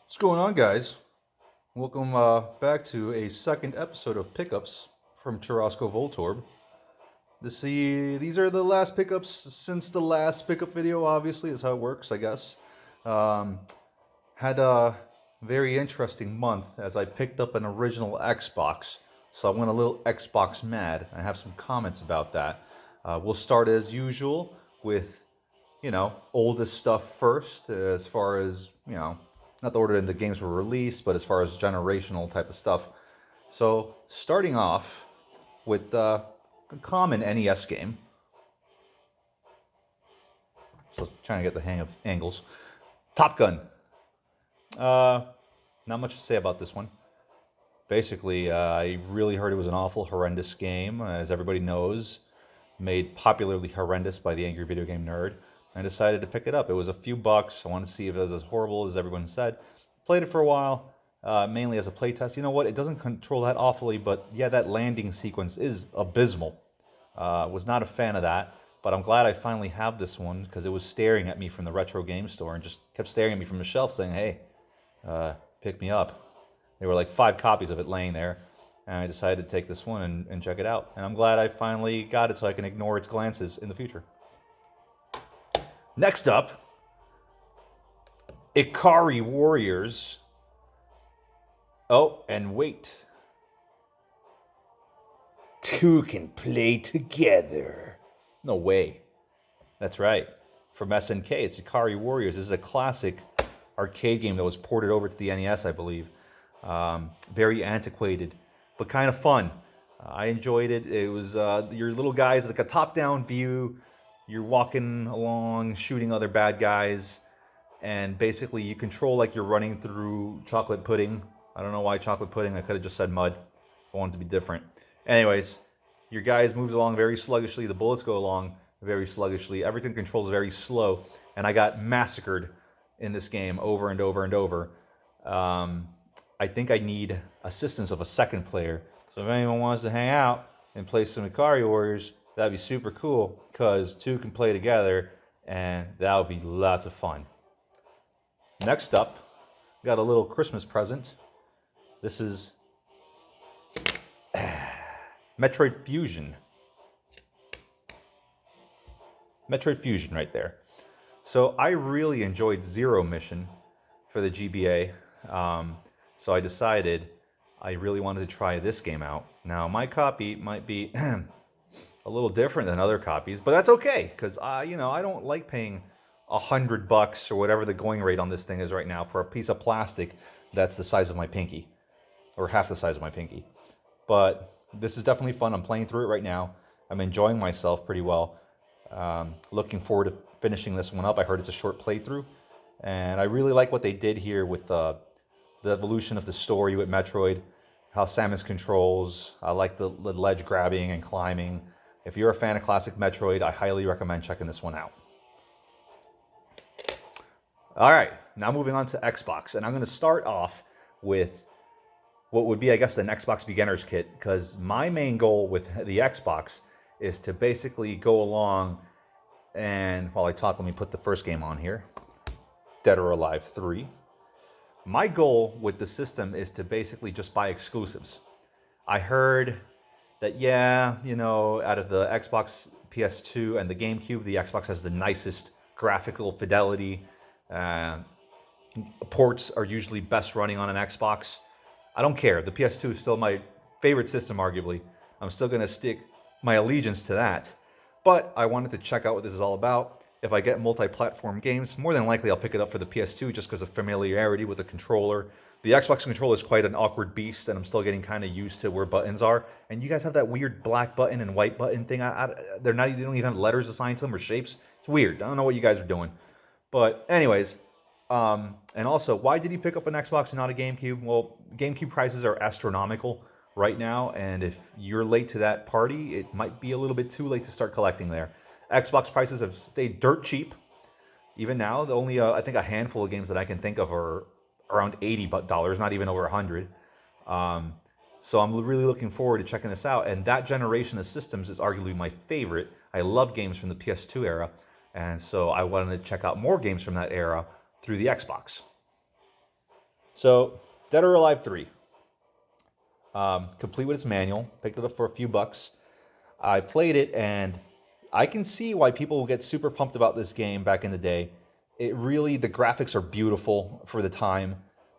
What's going on, guys? Welcome back to a second episode of Pickups from Churrasco Voltorb. These are the last pickups since the last pickup video, obviously. That's how it works, I guess. Um, had a very interesting month as I picked up an original Xbox. So I went a little Xbox mad. I have some comments about that. We'll start as usual with oldest stuff first, as far as, not the order in the games were released, but as far as generational type of stuff. So, starting off with a common NES game. So, trying to get the hang of angles. Top Gun. Not much to say about this one. Basically, I really heard it was an awful, horrendous game, as everybody knows, made popularly horrendous by the angry video game nerd. I decided to pick it up. It was a few bucks. I wanted to see if it was as horrible as everyone said. Played it for a while, mainly as a playtest. You know what? It doesn't control that awfully, but yeah, that landing sequence is abysmal. Was not a fan of that, but I'm glad I finally have this one because it was staring at me from the retro game store and just kept staring at me from the shelf saying, hey, pick me up. There were like 5 copies of it laying there, and I decided to take this one and check it out. And I'm glad I finally got it so I can ignore its glances in the future. Next up, Ikari Warriors. Oh, and wait. 2 can play together. No way. That's right. From SNK, it's Ikari Warriors. This is a classic arcade game that was ported over to the NES, I believe. Very antiquated, but kind of fun. I enjoyed it. It was your little guys, like a top-down view. You're walking along, shooting other bad guys, and basically you control like you're running through chocolate pudding. I don't know why chocolate pudding. I could have just said mud. I wanted to be different. Anyways, your guys moves along very sluggishly. The bullets go along very sluggishly. Everything controls very slow, and I got massacred in this game over and over and over. I think I need assistance of a second player. So if anyone wants to hang out and play some Ikari Warriors, that'd be super cool, because 2 can play together, and that would be lots of fun. Next up, got a little Christmas present. This is Metroid Fusion. Metroid Fusion right there. So I really enjoyed Zero Mission for the GBA. So I decided I really wanted to try this game out. Now, my copy might be a little different than other copies, but that's okay, because I don't like paying $100 or whatever the going rate on this thing is right now for a piece of plastic that's the size of my pinky, or half the size of my pinky. But this is definitely fun. I'm playing through it right now. I'm enjoying myself pretty well. Looking forward to finishing this one up. I heard it's a short playthrough, and I really like what they did here with the evolution of the story with Metroid, how Samus controls. I like the ledge grabbing and climbing. If you're a fan of classic Metroid, I highly recommend checking this one out. All right, now moving on to Xbox, and I'm going to start off with what would be, I guess, the Xbox Beginner's Kit, because my main goal with the Xbox is to basically go along, and while I talk, let me put the first game on here, Dead or Alive 3. My goal with the system is to basically just buy exclusives. I heard that, out of the Xbox, PS2, and the GameCube, the Xbox has the nicest graphical fidelity. Ports are usually best running on an Xbox. I don't care. The PS2 is still my favorite system, arguably. I'm still going to stick my allegiance to that. But I wanted to check out what this is all about. If I get multi-platform games, more than likely I'll pick it up for the PS2 just because of familiarity with the controller. The Xbox controller is quite an awkward beast, and I'm still getting kind of used to where buttons are. And you guys have that weird black button and white button thing. They don't even have letters assigned to them or shapes. It's weird. I don't know what you guys are doing. But anyways, and also, why did he pick up an Xbox and not a GameCube? Well, GameCube prices are astronomical right now, and if you're late to that party, it might be a little bit too late to start collecting there. Xbox prices have stayed dirt cheap. Even now, the only, I think a handful of games that I can think of are around $80, not even over 100. So I'm really looking forward to checking this out. And that generation of systems is arguably my favorite. I love games from the PS2 era. And so I wanted to check out more games from that era through the Xbox. So, Dead or Alive 3. Complete with its manual. Picked it up for a few bucks. I played it, and I can see why people will get super pumped about this game back in the day. The graphics are beautiful for the time.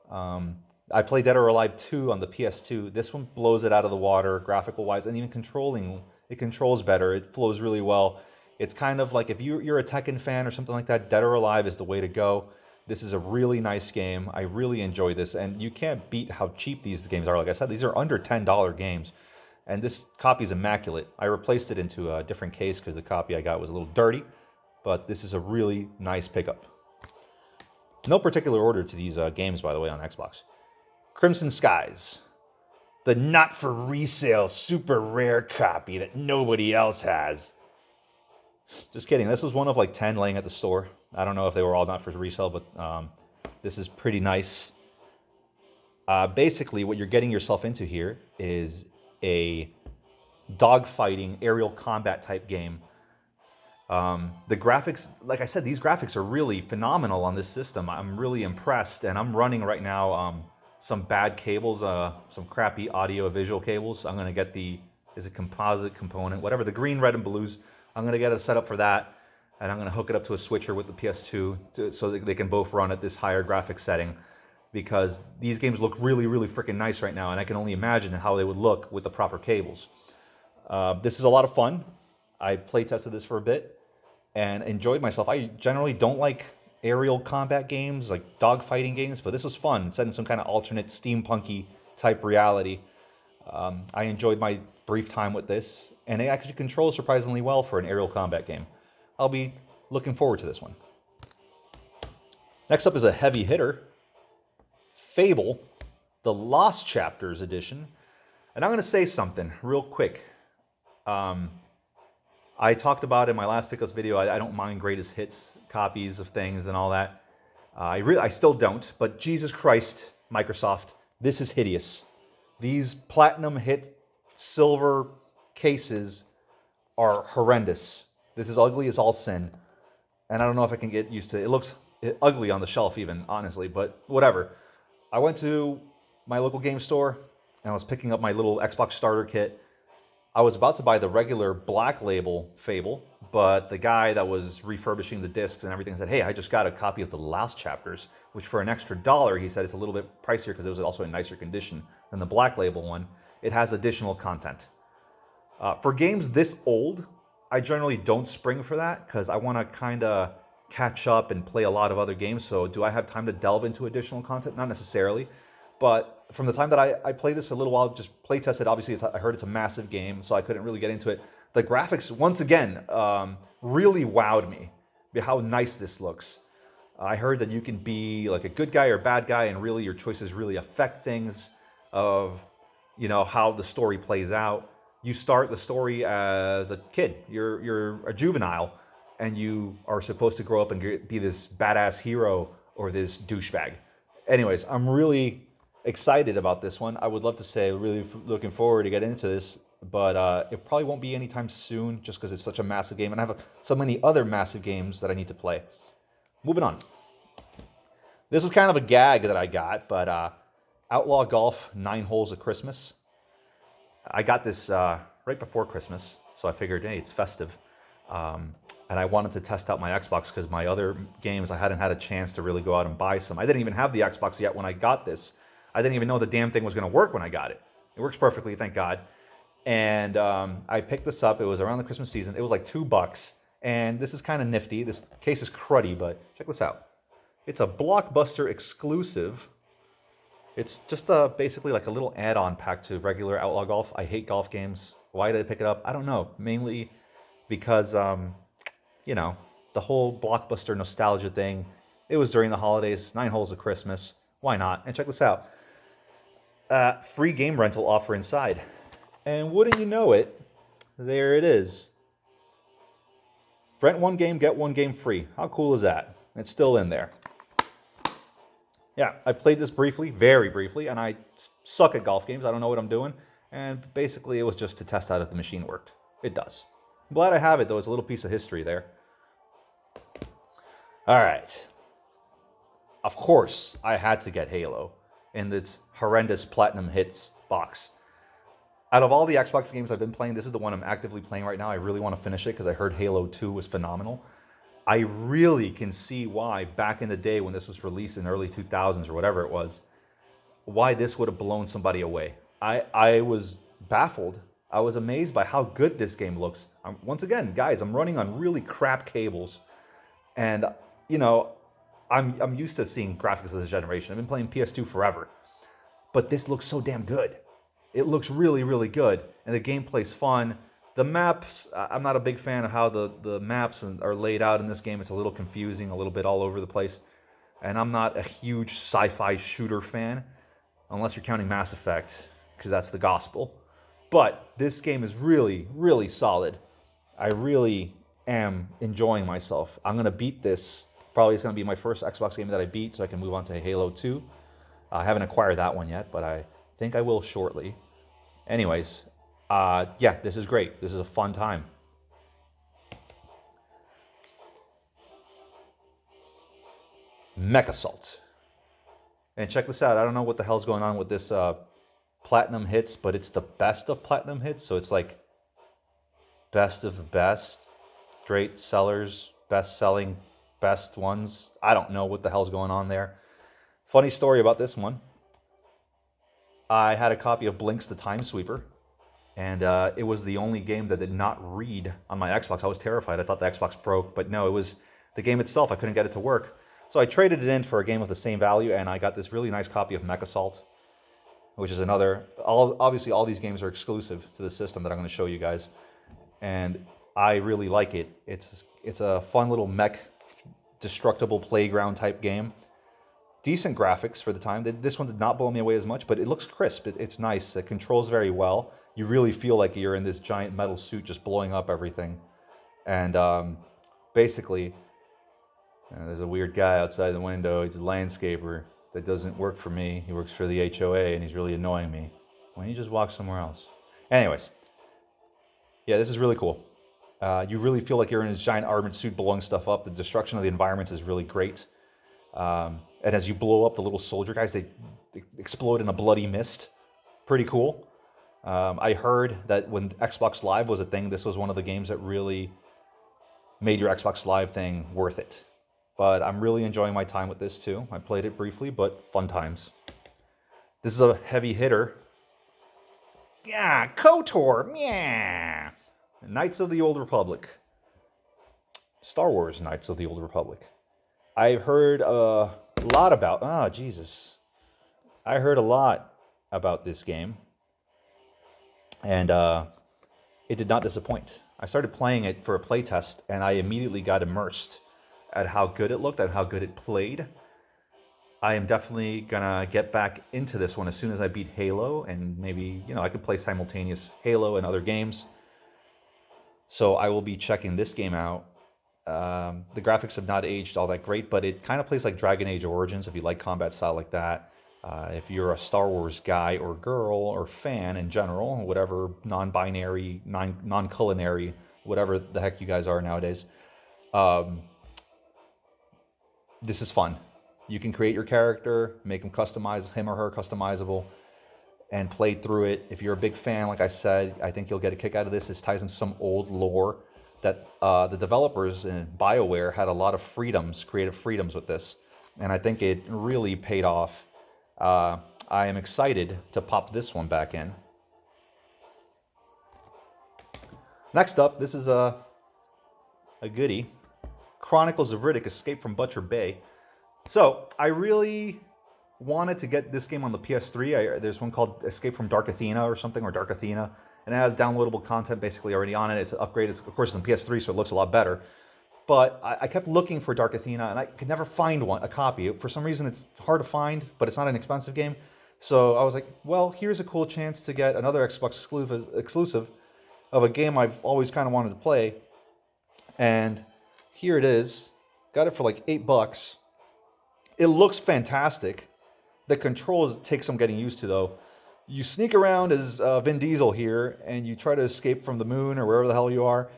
I played Dead or Alive 2 on the PS2. This one blows it out of the water, graphical wise, and even it controls better. It flows really well. It's kind of like if you're a Tekken fan or something like that, Dead or Alive is the way to go. This is a really nice game. I really enjoy this, and you can't beat how cheap these games are. Like I said, these are under $10 games, and this copy is immaculate. I replaced it into a different case because the copy I got was a little dirty, but this is a really nice pickup. No particular order to these games, by the way, on Xbox. Crimson Skies, the not-for-resale super rare copy that nobody else has. Just kidding. This was one of like 10 laying at the store. I don't know if they were all not for resale, but this is pretty nice. Basically, what you're getting yourself into here is a dogfighting, aerial combat type game. The graphics, like I said, these graphics are really phenomenal on this system. I'm really impressed, and I'm running right now some bad cables, some crappy audio-visual cables. I'm going to get is a composite component, whatever, the green, red, and blues. I'm going to get it set up for that, and I'm going to hook it up to a switcher with the PS2 so that they can both run at this higher graphics setting, because these games look really, really freaking nice right now, and I can only imagine how they would look with the proper cables. This is a lot of fun. I play tested this for a bit and enjoyed myself. I generally don't like aerial combat games, like dogfighting games, but this was fun. Set in some kind of alternate steampunky type reality. I enjoyed my brief time with this, and it actually controls surprisingly well for an aerial combat game. I'll be looking forward to this one. Next up is a heavy hitter, Fable, the Lost Chapters edition. And I'm going to say something real quick. I talked about in my last Pickups video, I don't mind greatest hits copies of things and all that. I still don't, but Jesus Christ, Microsoft, this is hideous. These platinum hit silver cases are horrendous. This is ugly as all sin, and I don't know if I can get used to it. It looks ugly on the shelf even, honestly, but whatever. I went to my local game store, and I was picking up my little Xbox starter kit. I was about to buy the regular black label Fable, but the guy that was refurbishing the discs and everything said, hey, I just got a copy of the Lost Chapters, which for an extra $1, he said it's a little bit pricier because it was also in nicer condition than the black label one. It has additional content. For games this old, I generally don't spring for that because I want to kind of catch up and play a lot of other games. So do I have time to delve into additional content? Not necessarily. But from the time that I played this for a little while, just play tested, obviously I heard it's a massive game, so I couldn't really get into it. The graphics, once again, really wowed me by how nice this looks. I heard that you can be like a good guy or bad guy, and really your choices really affect things of, how the story plays out. You start the story as a kid. You're a juvenile, and you are supposed to grow up and be this badass hero or this douchebag. Anyways, I'm really excited about this one. I would love to say really looking forward to get into this, but it probably won't be anytime soon just because it's such a massive game, and I have so many other massive games that I need to play. Moving on. This is kind of a gag that I got, but Outlaw Golf 9 Holes of Christmas. I got this right before Christmas, so I figured, hey, it's festive. And I wanted to test out my Xbox because my other games, I hadn't had a chance to really go out and buy some. I didn't even have the Xbox yet when I got this. I didn't even know the damn thing was going to work when I got it. It works perfectly, thank God. And I picked this up. It was around the Christmas season. It was like $2. And this is kind of nifty. This case is cruddy, but check this out. It's a Blockbuster exclusive. It's just basically like a little add-on pack to regular Outlaw Golf. I hate golf games. Why did I pick it up? I don't know. Mainly because, the whole Blockbuster nostalgia thing. It was during the holidays, 9 Holes of Christmas. Why not? And check this out. Free game rental offer inside. And wouldn't you know it, there it is. Rent one game, get one game free. How cool is that? It's still in there. Yeah, I played this briefly, very briefly, and I suck at golf games. I don't know what I'm doing. And basically, it was just to test out if the machine worked. It does. I'm glad I have it, though. It's a little piece of history there. All right. Of course, I had to get Halo. in this horrendous platinum hits box. Out of all the Xbox games I've been playing, this is the one I'm actively playing right now. I really want to finish it because I heard Halo 2 was phenomenal. I really can see why back in the day when this was released in early 2000s or whatever it was, why this would have blown somebody away. I was baffled. I was amazed by how good this game looks. Once again, guys, I'm running on really crap cables. And, you know, I'm used to seeing graphics of this generation. I've been playing PS2 forever. But this looks so damn good. It looks really, really good. And the gameplay's fun. The maps, I'm not a big fan of how the maps are laid out in this game. It's a little confusing, a little bit all over the place. And I'm not a huge sci-fi shooter fan, unless you're counting Mass Effect, because that's the gospel. But this game is really, really solid. I really am enjoying myself. I'm going to beat this. Probably it's going to be my first Xbox game that I beat, so I can move on to Halo 2. I haven't acquired that one yet, but I think I will shortly. Anyways, yeah, this is great. This is a fun time. Mech Assault. And check this out. I don't know what the hell's going on with this platinum hits, but it's the best of platinum hits. So it's like best of the best, great sellers, best selling, best ones. I don't know what the hell's going on there. Funny story about this one. I had a copy of Blinx the Time Sweeper, and it was the only game that did not read on my Xbox. I was terrified. I thought the Xbox broke, but no, it was the game itself. I couldn't get it to work. So I traded it in for a game of the same value, and I got this really nice copy of Mech Assault, which is another... Obviously, all these games are exclusive to the system that I'm going to show you guys, and I really like it. It's a fun little mech, destructible playground type game. Decent graphics for the time. This one did not blow me away as much, but it looks crisp. It's nice. It controls very well. You really feel like you're in this giant metal suit just blowing up everything. And basically... there's a weird guy outside the window. He's a landscaper that doesn't work for me. He works for the HOA, and he's really annoying me. Why don't you just walk somewhere else? Anyways, yeah, this is really cool. You really feel like you're in this giant armored suit blowing stuff up. The destruction of the environments is really great. And as you blow up the little soldier guys, they explode in a bloody mist. Pretty cool. I heard that when Xbox Live was a thing, this was one of the games that really made your Xbox Live thing worth it. But I'm really enjoying my time with this too. I played it briefly, but fun times. This is a heavy hitter. Yeah, KOTOR. Yeah. Knights of the Old Republic. Star Wars Knights of the Old Republic. I've heard a lot about... Jesus. I heard a lot about this game. And it did not disappoint. I started playing it for a playtest, and I immediately got immersed at how good it looked, at how good it played. I am definitely gonna get back into this one as soon as I beat Halo, and maybe, I could play simultaneous Halo and other games. So I will be checking this game out. The graphics have not aged all that great, but it kind of plays like Dragon Age Origins if you like combat style like that. If you're a Star Wars guy or girl or fan in general, whatever non-binary, non-culinary, whatever the heck you guys are nowadays, this is fun. You can create your character, make him or her customizable, and play through it. If you're a big fan, like I said, I think you'll get a kick out of this. This ties in some old lore that the developers in BioWare had a lot of creative freedoms with this, and I think it really paid off. I am excited to pop this one back in. Next up, this is a goodie. Chronicles of Riddick: Escape from Butcher Bay. So, I really wanted to get this game on the PS3. There's one called Escape from Dark Athena or something, or Dark Athena. And it has downloadable content basically already on it. It's upgraded. Of course, it's on PS3, so it looks a lot better. But I kept looking for Dark Athena, and I could never find a copy. For some reason, it's hard to find, but it's not an expensive game. So I was like, well, here's a cool chance to get another Xbox exclusive of a game I've always kind of wanted to play. And here it is. Got it for like $8. It looks fantastic. The controls take some getting used to, though. You sneak around as Vin Diesel here, and you try to escape from the moon or wherever the hell you are.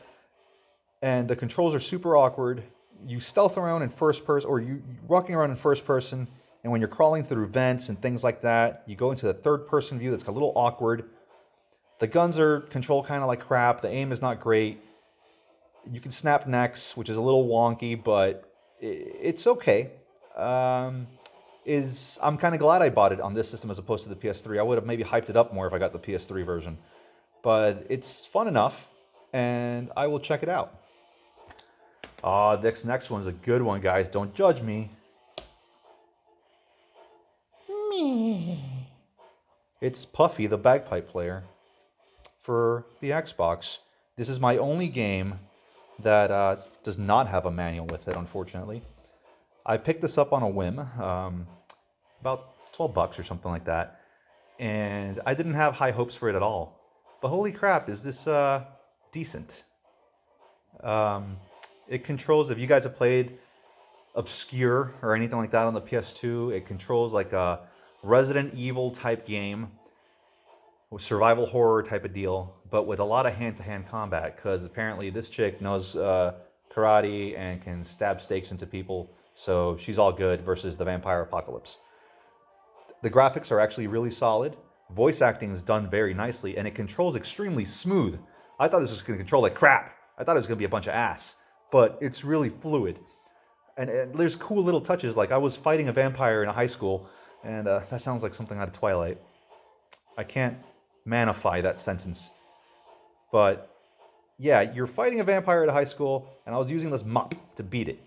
And the controls are super awkward. You stealth around in first person, or you walking around in first person, And when you're crawling through vents and things like that, you go into the third-person view that's a little awkward. The guns are controlled kind of like crap. The aim is not great. You can snap necks, which is a little wonky, but it's okay. I'm kind of glad I bought it on this system as opposed to the PS3. I would have maybe hyped it up more if I got the PS3 version. But it's fun enough, and I will check it out. This next one's a good one, guys. Don't judge me. It's Puffy, the bagpipe player, for the Xbox. This is my only game that does not have a manual with it, unfortunately. I picked this up on a whim, about $12 or something like that, and I didn't have high hopes for it at all. But holy crap, is this decent? It controls, if you guys have played Obscure or anything like that on the PS2, it controls like a Resident Evil type game, survival horror type of deal, but with a lot of hand-to-hand combat, because apparently this chick knows karate and can stab stakes into people, so she's all good versus the vampire apocalypse. The graphics are actually really solid. Voice acting is done very nicely, and it controls extremely smooth. I thought this was going to control like crap. I thought it was going to be a bunch of ass, but it's really fluid. And there's cool little touches, like I was fighting a vampire in a high school, and that sounds like something out of Twilight. I can't manify that sentence. But yeah, you're fighting a vampire at a high school, and I was using this mop to beat it.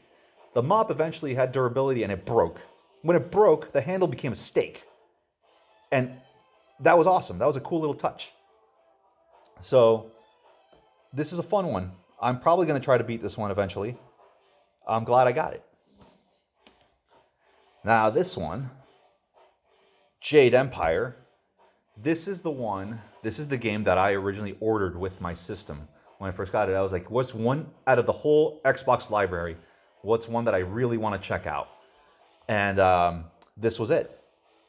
The mop eventually had durability, and it broke. When it broke, the handle became a stake. And that was awesome. That was a cool little touch. So this is a fun one. I'm probably going to try to beat this one eventually. I'm glad I got it. Now this one, Jade Empire. This is the game that I originally ordered with my system. When I first got it, I was like, what's one out of the whole Xbox library? What's one that I really want to check out? And this was it.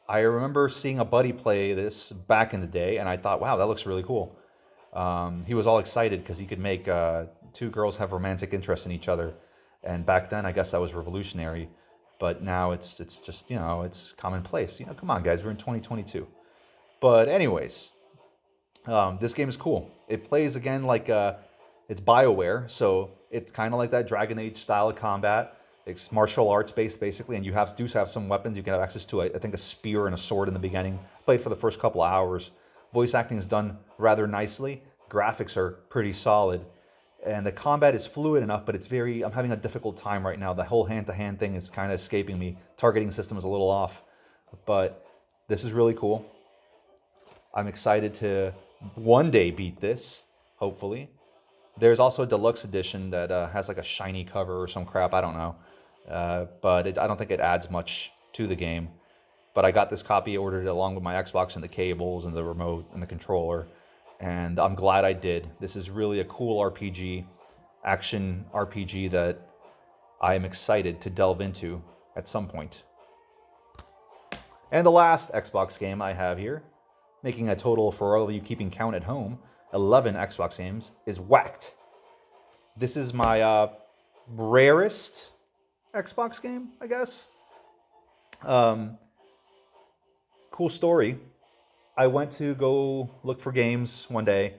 I remember seeing a buddy play this back in the day, and I thought, wow, that looks really cool. He was all excited because he could make two girls have romantic interest in each other. And back then, I guess that was revolutionary. But now it's just, it's commonplace. Come on, guys, we're in 2022. But anyways, this game is cool. It plays, again, like it's BioWare. So it's kind of like that Dragon Age style of combat. It's martial arts based, basically, and you do have some weapons. You can have access to, I think, a spear and a sword in the beginning. Played for the first couple of hours. Voice acting is done rather nicely. Graphics are pretty solid. And the combat is fluid enough, but I'm having a difficult time right now. The whole hand-to-hand thing is kind of escaping me. Targeting system is a little off. But this is really cool. I'm excited to one day beat this, hopefully. There's also a deluxe edition that has like a shiny cover or some crap, I don't know. But I don't think it adds much to the game. But I got this copy, ordered it along with my Xbox and the cables and the remote and the controller. And I'm glad I did. This is really a cool RPG, action RPG that I am excited to delve into at some point. And the last Xbox game I have here, making a total for all of you keeping count at home, 11 Xbox games, is Whacked. This is my rarest Xbox game, I guess. Cool story. I went to go look for games one day,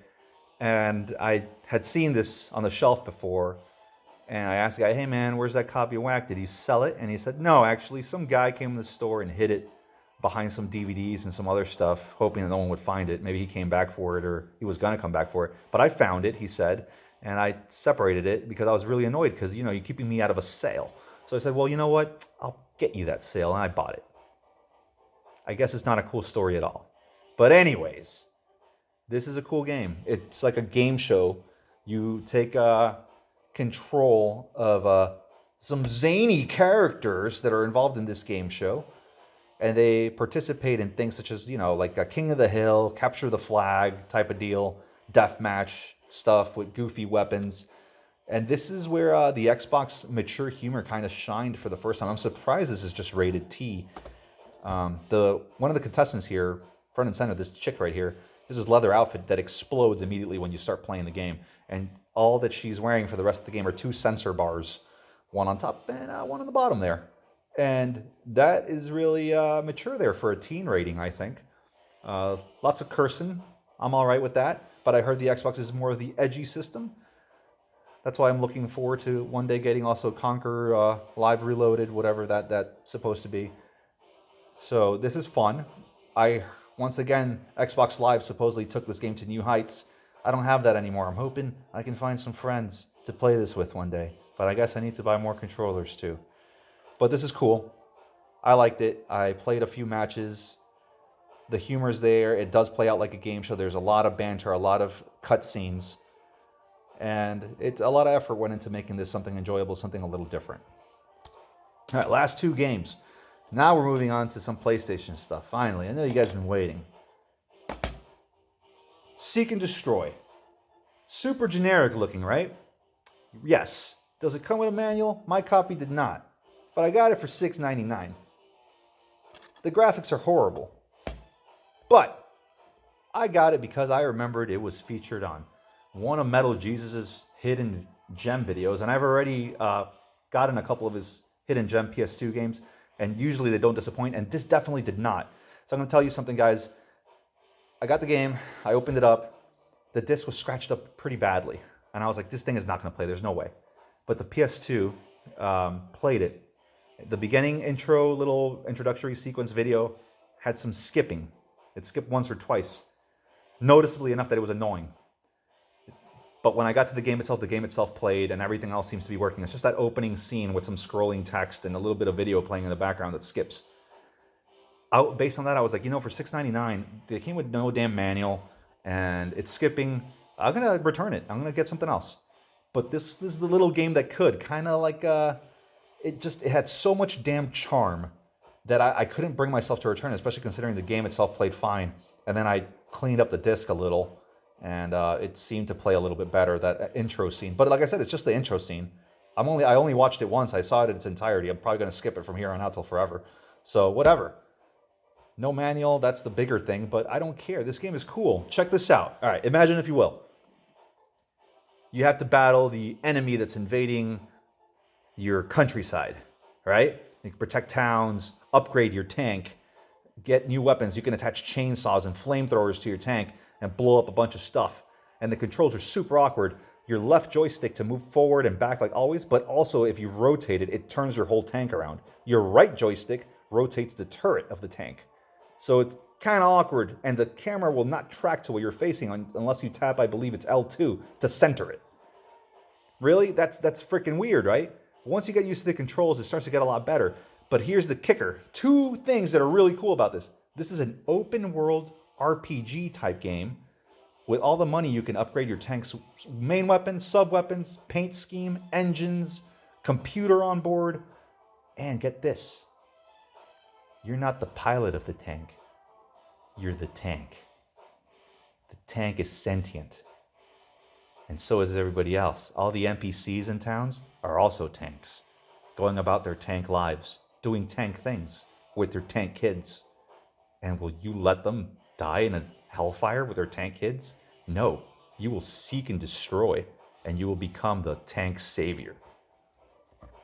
and I had seen this on the shelf before, and I asked the guy, hey man, where's that copy of Whack? Did you sell it? And he said, no, actually, some guy came to the store and hid it behind some DVDs and some other stuff, hoping that no one would find it. Maybe he came back for it, or he was going to come back for it. But I found it, he said, and I separated it because I was really annoyed because, you're keeping me out of a sale. So I said, well, you know what? I'll get you that sale, and I bought it. I guess it's not a cool story at all. But anyways, this is a cool game. It's like a game show. You take control of some zany characters that are involved in this game show. And they participate in things such as, like a King of the Hill, Capture the Flag type of deal, deathmatch stuff with goofy weapons. And this is where the Xbox mature humor kind of shined for the first time. I'm surprised this is just rated T. One of the contestants here, front and center, this chick right here, this is leather outfit that explodes immediately when you start playing the game. And all that she's wearing for the rest of the game are two sensor bars, one on top and one on the bottom there. And that is really mature there for a teen rating, I think. Lots of cursing. I'm all right with that. But I heard the Xbox is more of the edgy system. That's why I'm looking forward to one day getting also Conquer Live Reloaded, whatever that's supposed to be. So this is fun. Once again, Xbox Live supposedly took this game to new heights. I don't have that anymore. I'm hoping I can find some friends to play this with one day. But I guess I need to buy more controllers too. But this is cool. I liked it. I played a few matches. The humor's there. It does play out like a game show. There's a lot of banter, a lot of cutscenes. And it's a lot of effort went into making this something enjoyable, something a little different. All right, last two games. Now we're moving on to some PlayStation stuff. Finally, I know you guys have been waiting. Seek and Destroy. Super generic looking, right? Yes. Does it come with a manual? My copy did not. But I got it for $6.99. The graphics are horrible. But I got it because I remembered it was featured on one of Metal Jesus' hidden gem videos. And I've already gotten a couple of his hidden gem PS2 games. And usually they don't disappoint. And this definitely did not. So I'm going to tell you something, guys. I got the game. I opened it up. The disc was scratched up pretty badly. And I was like, this thing is not going to play. There's no way. But the PS2 played it. The beginning intro, little introductory sequence video had some skipping. It skipped once or twice. Noticeably enough that it was annoying. But when I got to the game itself played and everything else seems to be working. It's just that opening scene with some scrolling text and a little bit of video playing in the background that skips. Based on that, I was like, for $6.99, they came with no damn manual and it's skipping. I'm going to return it. I'm going to get something else. But this is the little game that could. Kind of like, it had so much damn charm that I couldn't bring myself to return it, especially considering the game itself played fine. And then I cleaned up the disc a little. And it seemed to play a little bit better, that intro scene. But like I said, it's just the intro scene. I only watched it once. I saw it in its entirety. I'm probably going to skip it from here on out till forever. So whatever. No manual, that's the bigger thing. But I don't care. This game is cool. Check this out. All right, imagine if you will. You have to battle the enemy that's invading your countryside, right? You can protect towns, upgrade your tank, get new weapons. You can attach chainsaws and flamethrowers to your tank and blow up a bunch of stuff. And the controls are super awkward. Your left joystick to move forward and back like always, but also if you rotate it, it turns your whole tank around. Your right joystick rotates the turret of the tank. So it's kind of awkward, and the camera will not track to where you're facing unless you tap, I believe it's L2, to center it. Really? That's freaking weird, right? Once you get used to the controls, it starts to get a lot better. But here's the kicker. Two things that are really cool about this. This is an open world RPG type game. With all the money, you can upgrade your tank's main weapons, sub-weapons, paint scheme, engines, computer on board. And get this. You're not the pilot of the tank. You're the tank. The tank is sentient. And so is everybody else. All the NPCs in towns are also tanks, going about their tank lives, doing tank things with their tank kids. And will you let them die in a hellfire with their tank kids? No. You will seek and destroy, and you will become the tank savior.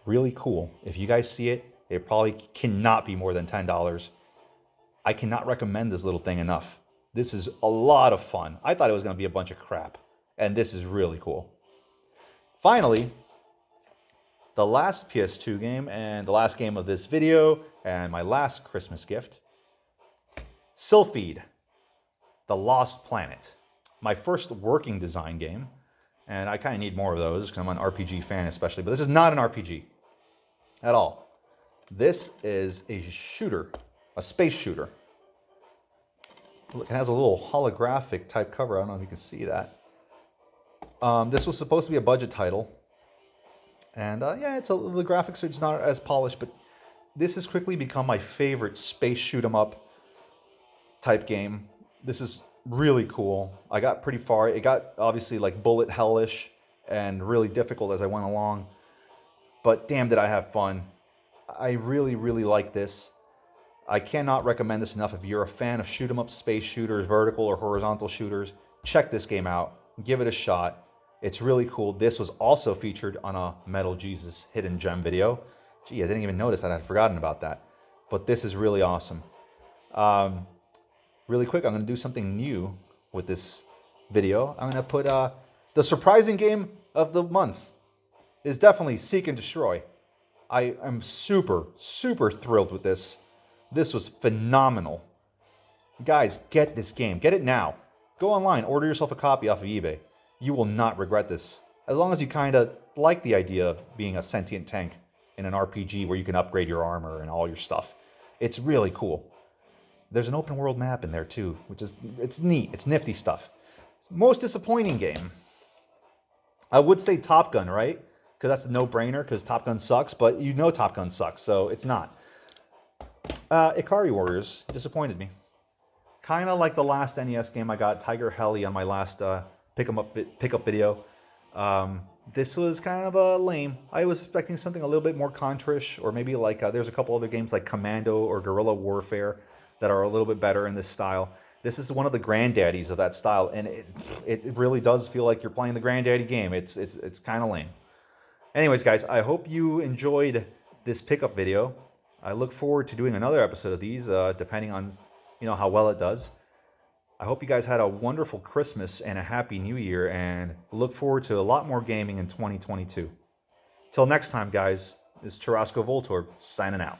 Really cool. If you guys see it, it probably cannot be more than $10. I cannot recommend this little thing enough. This is a lot of fun. I thought it was going to be a bunch of crap. And this is really cool. Finally, the last PS2 game and the last game of this video and my last Christmas gift. Sylphid, The Lost Planet. My first working design game. And I kind of need more of those because I'm an RPG fan especially. But this is not an RPG at all. This is a shooter, a space shooter. Look, it has a little holographic type cover. I don't know if you can see that. This was supposed to be a budget title. And yeah, the graphics are just not as polished, but this has quickly become my favorite space shoot 'em up type game. This is really cool. I got pretty far. It got obviously like bullet hellish and really difficult as I went along. But damn, did I have fun. I really, really like this. I cannot recommend this enough. If you're a fan of shoot 'em up space shooters, vertical or horizontal shooters, check this game out. Give it a shot. It's really cool. This was also featured on a Metal Jesus hidden gem video. Gee, I didn't even notice that. I'd forgotten about that. But this is really awesome. Really quick, I'm going to do something new with this video. I'm going to put the surprising game of the month is definitely Seek and Destroy. I am super, super thrilled with this. This was phenomenal. Guys, get this game. Get it now. Go online, order yourself a copy off of eBay. You will not regret this. As long as you kind of like the idea of being a sentient tank in an RPG where you can upgrade your armor and all your stuff. It's really cool. There's an open world map in there too, which is, it's neat. It's nifty stuff. It's the most disappointing game. I would say Top Gun, right? Because that's a no-brainer, because Top Gun sucks, but you know Top Gun sucks, so it's not. Ikari Warriors disappointed me. Kind of like the last NES game I got, Tiger Heli, on my last pickup video. This was kind of lame. I was expecting something a little bit more Contrish, or maybe like there's a couple other games like Commando or Guerrilla Warfare that are a little bit better in this style. This is one of the granddaddies of that style, and it really does feel like you're playing the granddaddy game. It's kind of lame. Anyways, guys, I hope you enjoyed this pickup video. I look forward to doing another episode of these, depending on how well it does. I hope you guys had a wonderful Christmas and a happy New Year, and look forward to a lot more gaming in 2022. Till next time, guys, this is Churrasco Voltorb signing out.